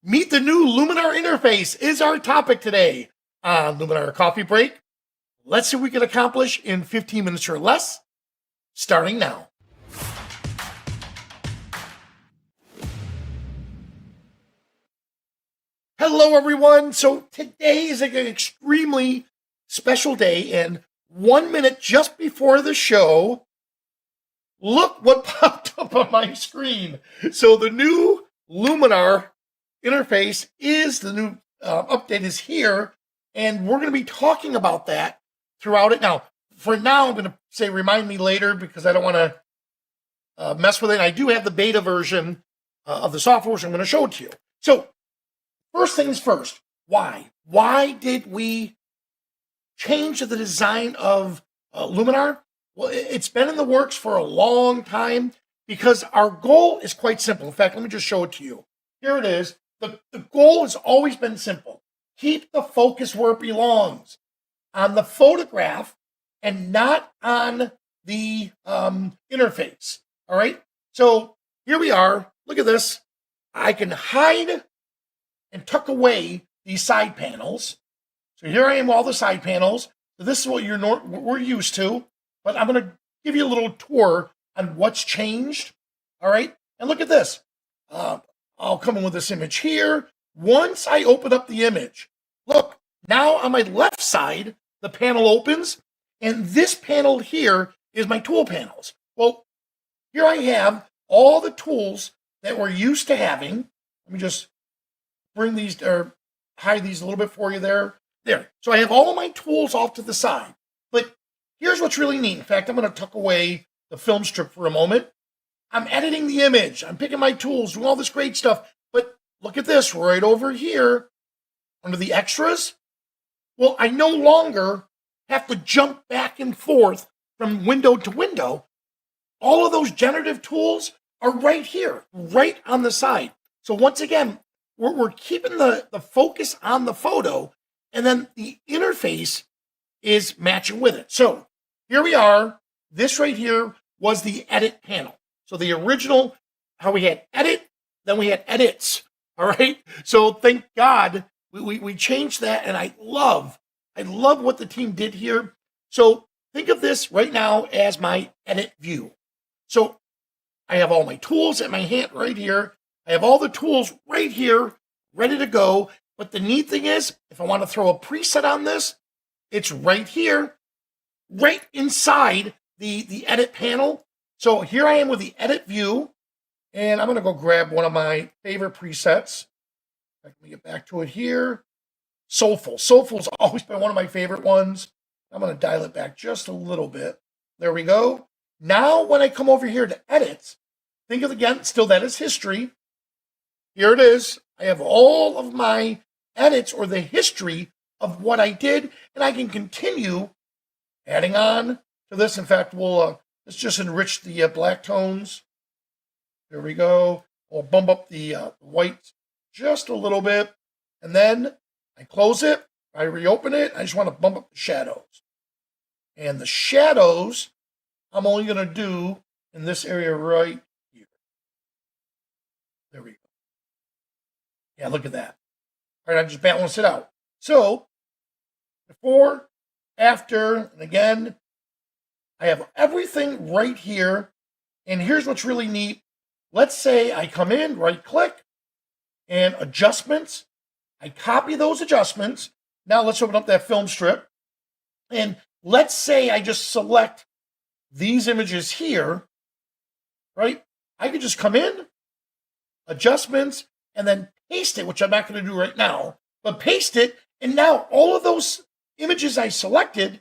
Meet the new Luminar interface is our topic today on Luminar Coffee Break. Let's see what we can accomplish in 15 minutes or less, starting now. Hello, everyone. So today is an extremely special day, and 1 minute just before the show, look what popped up on my screen. So the new Luminar interface is the new update is here, and we're going to be talking about that throughout it. Now, for now, I'm going to say remind me later because I don't want to mess with it. I do have the beta version of the software, so I'm going to show it to you. So first things first, why? Why did we change the design of Luminar? Well, it's been in the works for a long time because our goal is quite simple. In fact, let me just show it to you. Here it is. The goal has always been simple. Keep the focus where it belongs, on the photograph and not on the interface. All right? So here we are. Look at this. I can hide and tuck away these side panels. So here I am, all the side panels. So this is what we're used to, but I'm going to give you a little tour on what's changed. All right? And look at this. I'll come in with this image here. Once I open up the image, look, now on my left side, the panel opens, and this panel here is my tool panels. Well, here I have all the tools that we're used to having. Let me just bring these or hide these a little bit for you there. There. So I have all of my tools off to the side. But here's what's really neat. In fact, I'm going to tuck away the film strip for a moment. I'm editing the image. I'm picking my tools, doing all this great stuff. But look at this right over here under the extras. Well, I no longer have to jump back and forth from window to window. All of those generative tools are right here, right on the side. So once again, we're keeping the focus on the photo, and then the interface is matching with it. So here we are. This right here was the edit panel. So the original, how we had edit, then we had edits. All right. So thank God we changed that, and I love what the team did here. So think of this right now as my edit view. So I have all my tools at my hand right here. I have all the tools right here, ready to go. But the neat thing is, if I want to throw a preset on this, it's right here, right inside the edit panel. So here I am with the edit view, and I'm going to go grab one of my favorite presets. Let me get back to it here. Soulful. Soulful's always been one of my favorite ones. I'm going to dial it back just a little bit. There we go. Now, when I come over here to edit, think of again, still that is history. Here it is. I have all of my edits or the history of what I did, and I can continue adding on to this. In fact, let's just enrich the black tones. There we go. We'll bump up the white just a little bit, and then I close it. I reopen it. I just want to bump up the shadows. And the shadows, I'm only going to do in this area right here. There we go. Yeah, look at that. All right, I just balance it out. So, before, after, and again, I have everything right here. And here's what's really neat. Let's say I come in, right-click, and adjustments. I copy those adjustments. Now let's open up that film strip. And let's say I just select these images here, right? I could just come in, adjustments, and then paste it, which I'm not going to do right now, but paste it. And now all of those images I selected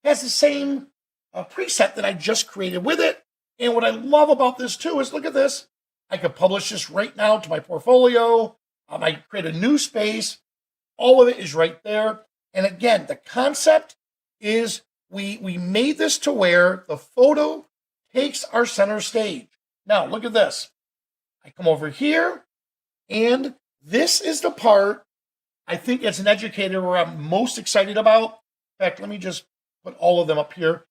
has the same preset that I just created with it. And what I love about this too is, look at this. I could publish this right now to my portfolio. I create a new space. All of it is right there. And again, the concept is we made this to where the photo takes our center stage. Now, look at this. I come over here, and this is the part I think as an educator where I'm most excited about. In fact, let me just put all of them up here.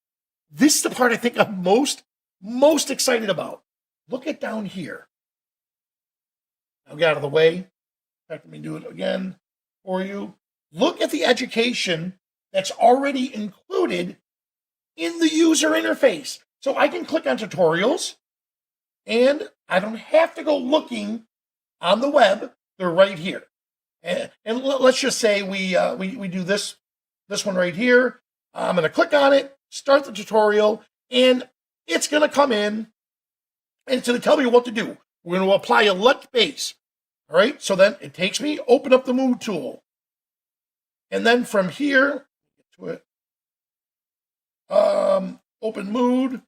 This is the part I think I'm most excited about. Look at down here. I'll get out of the way. fact, let me do it again for you. Look at the education that's already included in the user interface. So I can click on tutorials, and I don't have to go looking on the web. They're right here. And let's just say we do this one right here. I'm going to click on it, start the tutorial, and it's going to come in, and it's going to tell me what to do. We're going to apply a LUT base. All right, so then it takes me, open up the mood tool. And then from here, get to it. Open mood.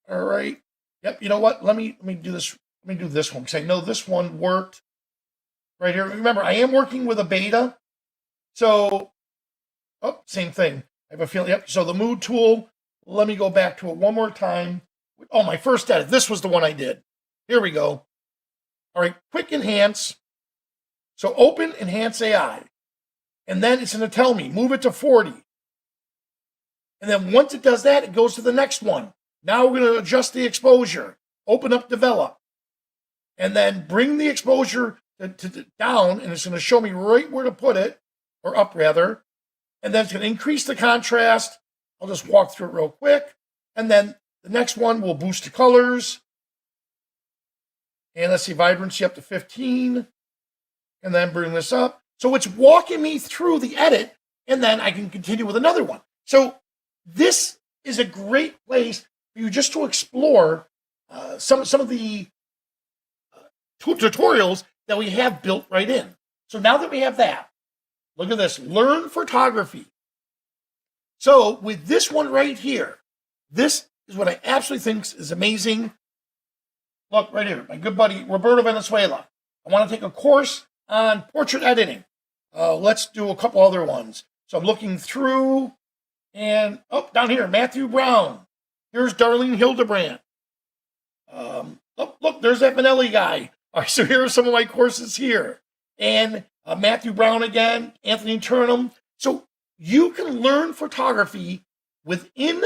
All right. Yep, you know what? Let me do this. Let me do this one because I know this one worked right here. Remember, I am working with a beta. So, same thing. I have a feeling. Yep. So the mood tool, let me go back to it one more time. Oh, my first edit. This was the one I did. Here we go. All right, quick enhance. So open enhance AI. And then it's going to tell me, move it to 40. And then once it does that, it goes to the next one. Now we're going to adjust the exposure. Open up develop. And then bring the exposure to down, and it's going to show me right where to put it, or up rather. And then it's going to increase the contrast. I'll just walk through it real quick. And then the next one will boost the colors. And let's see, vibrancy up to 15. And then bring this up. So it's walking me through the edit, and then I can continue with another one. So this is a great place for you just to explore some of the tutorials that we have built right in. So now that we have that, look at this, learn photography. So with this one right here, this is what I absolutely think is amazing. Look right here, my good buddy, Roberto Venezuela. I want to take a course on portrait editing. Let's do a couple other ones. So I'm looking through, and down here, Matthew Brown. Here's Darlene Hildebrand. Look, there's that Manelli guy. All right, so here are some of my courses here. And Matthew Brown again, Anthony Turnham. So you can learn photography within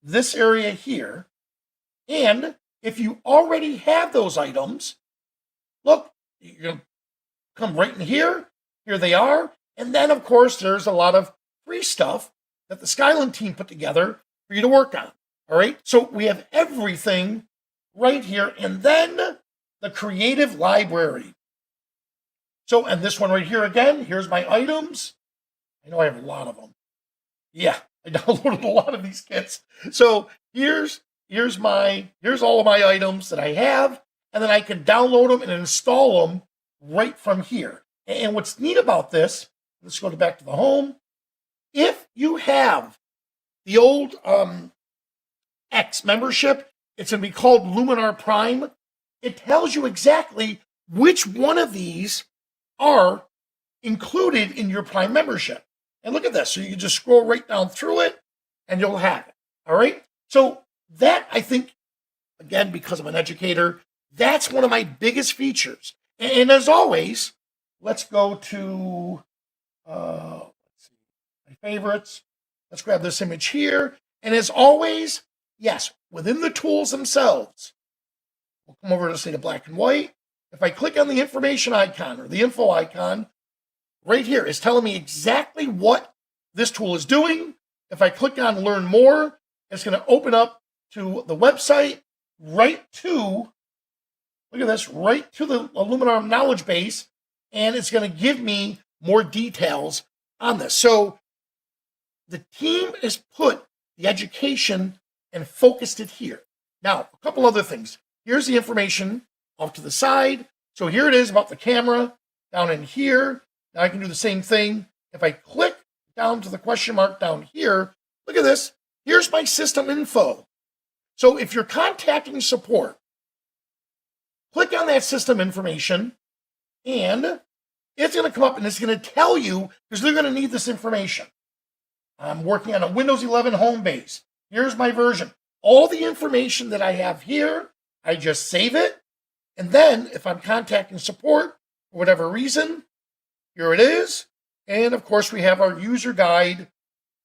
this area here. And if you already have those items, look, you're going to come right in here. Here they are. And then, of course, there's a lot of free stuff that the Skylum team put together for you to work on. All right. So we have everything right here. And then the creative library. So, and this one right here again, here's my items. I know I have a lot of them. Yeah, I downloaded a lot of these kits. So here's all of my items that I have. And then I can download them and install them right from here. And what's neat about this, let's go back to the home. If you have the old X membership, it's going to be called Luminar Prime. It tells you exactly which one of these are included in your Prime membership. And look at this. So you can just scroll right down through it and you'll have it. All right. So that, I think, again, because I'm an educator, that's one of my biggest features. And as always, let's go to let's see, my favorites. Let's grab this image here. And as always, yes, within the tools themselves, we'll come over to, say, the black and white. If I click on the information icon or the info icon, right here is telling me exactly what this tool is doing. If I click on learn more, it's going to open up to the website right to, look at this, right to the Luminar knowledge base, and it's going to give me more details on this. So the team has put the education and focused it here. Now, a couple other things. Here's the information off to the side. So here it is about the camera down in here. Now I can do the same thing. If I click down to the question mark down here, look at this. Here's my system info. So if you're contacting support, click on that system information, and it's going to come up and it's going to tell you, because they're going to need this information. I'm working on a Windows 11 home base. Here's my version. All the information that I have here, I just save it. And then if I'm contacting support for whatever reason, here it is. And of course, we have our user guide,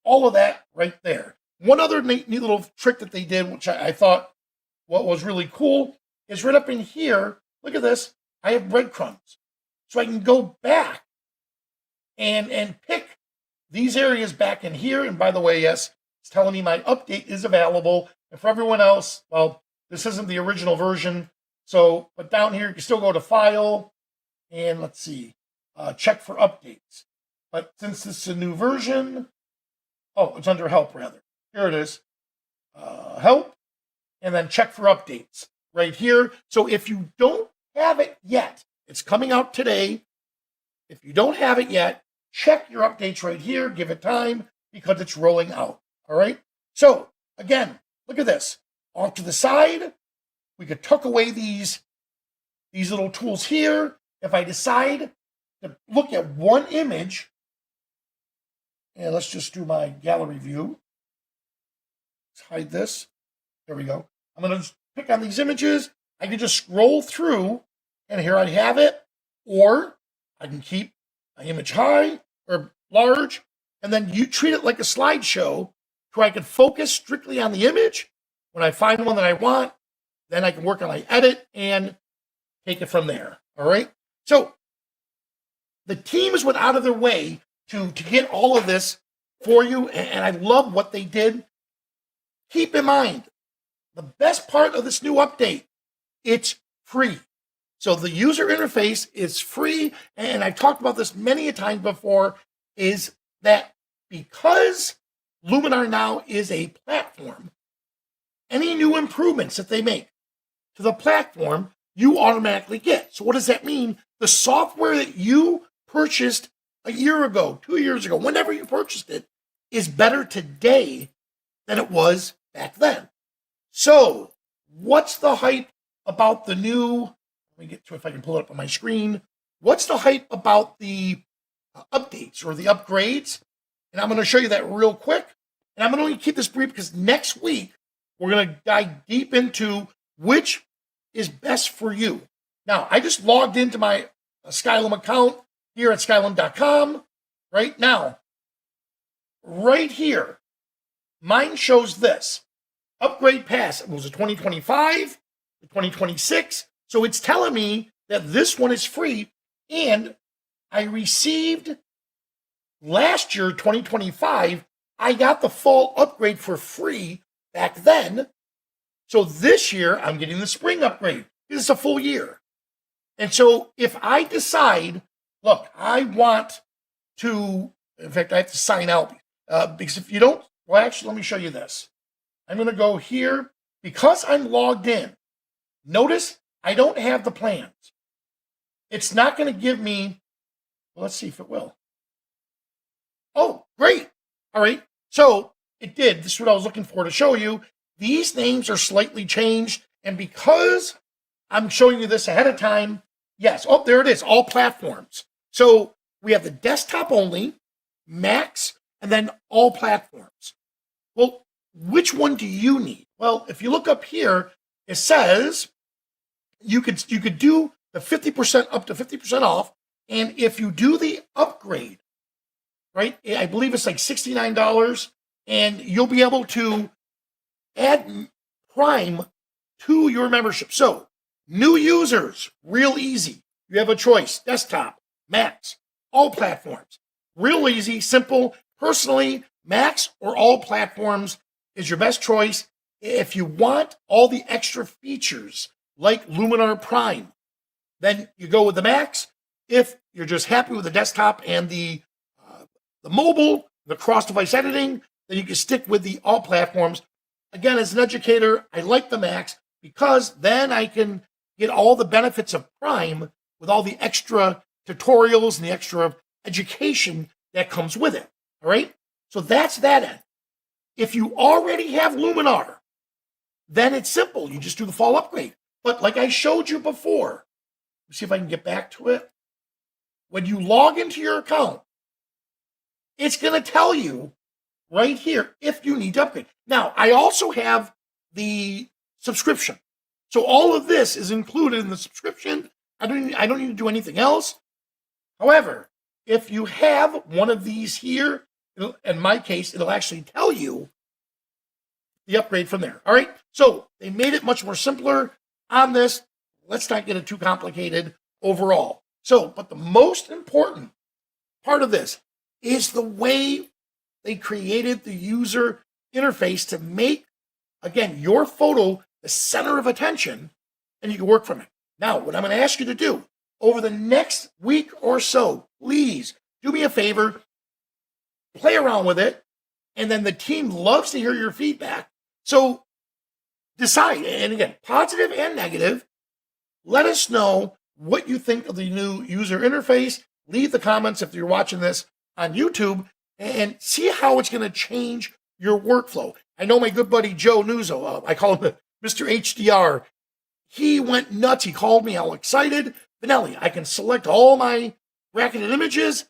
all of that right there. One other neat little trick that they did, which I thought what was really cool, is right up in here. Look at this. I have breadcrumbs. So I can go back and pick these areas back in here. And by the way, yes, it's telling me my update is available. And for everyone else, well, this isn't the original version. So, but down here, you can still go to File, and let's see, check for updates. But since this is a new version, oh, it's under Help, rather. Here it is. Help, and then check for updates right here. So if you don't have it yet, it's coming out today. If you don't have it yet, check your updates right here. Give it time because it's rolling out. All right. So again, look at this. Off to the side, we could tuck away these little tools here. If I decide to look at one image, and let's just do my gallery view. Let's hide this. There we go. I'm going to pick on these images. I can just scroll through, and here I have it. Or I can keep my image high or large, and then you treat it like a slideshow where I can focus strictly on the image. When I find one that I want, then I can work on my edit and take it from there. All right. So the teams went out of their way to get all of this for you, and I love what they did. Keep in mind, the best part of this new update, it's free. So the user interface is free, and I've talked about this many a time before, is that because Luminar now is a platform, any new improvements that they make to the platform, you automatically get. So what does that mean? The software that you purchased a year ago, 2 years ago, whenever you purchased it, is better today than it was back then. So what's the hype about the new, let me get to if I can pull it up on my screen. What's the hype about the updates or the upgrades? And I'm going to show you that real quick. And I'm going to only keep this brief because next week, we're going to dive deep into which is best for you. Now, I just logged into my Skylum account here at skylum.com right now. Right here, mine shows this. Upgrade pass. It was a 2025, 2026. So it's telling me that this one is free. And I received last year, 2025, I got the fall upgrade for free back then. So this year, I'm getting the spring upgrade. It's a full year. And so if I decide, look, I want to, in fact, I have to sign out because if you don't, well, actually, let me show you this. I'm going to go here. Because I'm logged in, notice I don't have the plans. It's not going to give me, well, let's see if it will. Oh, great. All right. So it did. This is what I was looking for to show you. These names are slightly changed. And because I'm showing you this ahead of time, yes. Oh, there it is. All platforms. So we have the desktop only, Macs, and then all platforms. Well, which one do you need? Well, if you look up here, it says you could do the 50% up to 50% off. And if you do the upgrade, right, I believe it's like $69, and you'll be able to add Prime to your membership. So new users, real easy. You have a choice, desktop, Macs, all platforms. Real easy, simple. Personally, Macs or all platforms is your best choice. If you want all the extra features like Luminar Prime, then you go with the Macs. If you're just happy with the desktop and the mobile, the cross-device editing, then you can stick with the all platforms. Again, as an educator, I like the Macs because then I can get all the benefits of Prime with all the extra tutorials and the extra education that comes with it. All right? So that's that end. If you already have Luminar, then it's simple. You just do the fall upgrade. But like I showed you before, let's see if I can get back to it. When you log into your account, it's going to tell you right here if you need to upgrade. Now, I also have the subscription. So all of this is included in the subscription. I don't need to do anything else. However, if you have one of these here, in my case, it'll actually tell you the upgrade from there. All right. So they made it much more simpler on this. Let's not get it too complicated overall. So, but the most important part of this is the way they created the user interface to make, again, your photo the center of attention, and you can work from it. Now, what I'm going to ask you to do over the next week or so, please do me a favor, play around with it, and then the team loves to hear your feedback. So decide, and again, positive and negative, let us know what you think of the new user interface. Leave the comments if you're watching this on YouTube and see how it's going to change your workflow. I know my good buddy Joe Nuzzo, I call him Mr. HDR. He went nuts. He called me all excited. Benelli, I can select all my bracketed images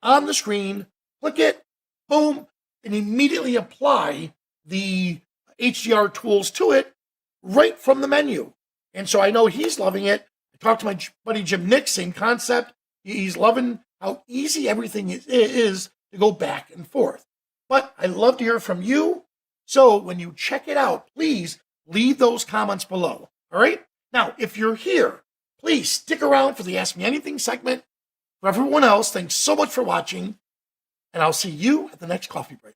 on the screen, click it, boom, and immediately apply the HDR tools to it right from the menu. And so I know he's loving it. I talked to my buddy Jim Nick, same concept. He's loving how easy everything is to go back and forth. But I'd love to hear from you. So when you check it out, please leave those comments below. All right? Now, if you're here, please stick around for the Ask Me Anything segment. For everyone else, thanks so much for watching, and I'll see you at the next coffee break.